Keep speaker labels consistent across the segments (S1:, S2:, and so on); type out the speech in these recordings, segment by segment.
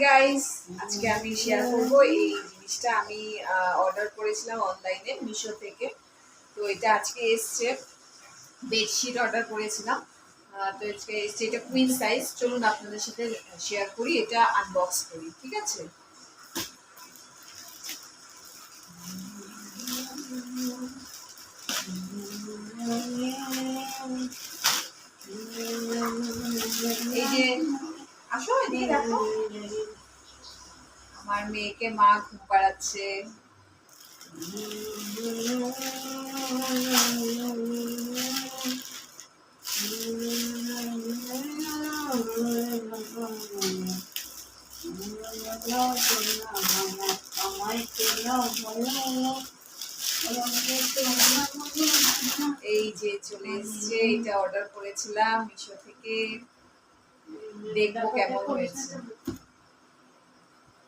S1: Guys, আজকে আমি share করব এই জিনিসটা আমি অর্ডার করেছিলাম অনলাইনে মিশো থেকে। তো এটা আজকে এসছে, বেডশিট অর্ডার করেছিলাম। তো আজকে এসছে, এটা কুইন সাইজ। চলুন আপনাদের সাথে শেয়ার করি, এটা আনবক্স করি, ঠিক আছে? এই যে আসো এদিকে দেখো, আমার মেয়েকে মা ঘুম পাড়াচ্ছে। এই যে চলে এসছে, এটা অর্ডার করেছিলাম মিশো থেকে, দেখবো কেমন হয়েছে।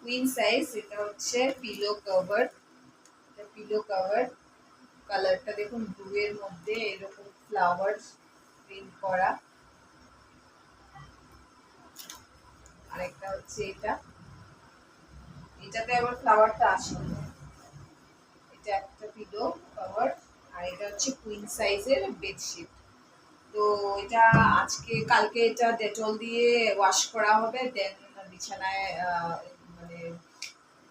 S1: কুইন সাইজ, এটা হচ্ছে পিলো কভার। পিলো কভার কালারটা দেখুন, ব্লু এর মধ্যে এরকম ফ্লাওয়ার প্রিন্ট করা। আরেকটা হচ্ছে এটাতে আবার ফ্লাওয়ারটা আসেনি। এটা একটা পিলো কভার, আর এটা হচ্ছে কুইন সাইজের বেডশিট। তো এটা কালকে এটা ডেটল দিয়ে ওয়াশ করা হবে, দেন বিছানায় মানে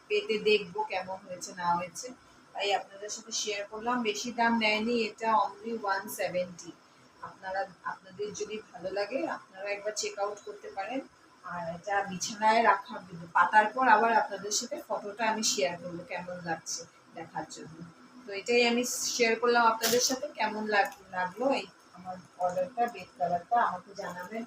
S1: পেতে দেখবো কেমন হয়েছে না হয়েছে। তাই আপনাদের সাথে শেয়ার করলাম। বেশি দাম নেয়নি, এটা অনলি 170। আপনাদের যদি ভালো লাগে আপনারা একবার চেক আউট করতে পারেন। আর এটা বিছানায় পাতার পর আবার আপনাদের সাথে ফটোটা আমি শেয়ার করবো কেমন লাগছে দেখার জন্য। তো এটাই আমি শেয়ার করলাম আপনাদের সাথে। কেমন লাগলো এই আমার অর্ডারটা, বেড কালারটা আমাকে জানাবেন।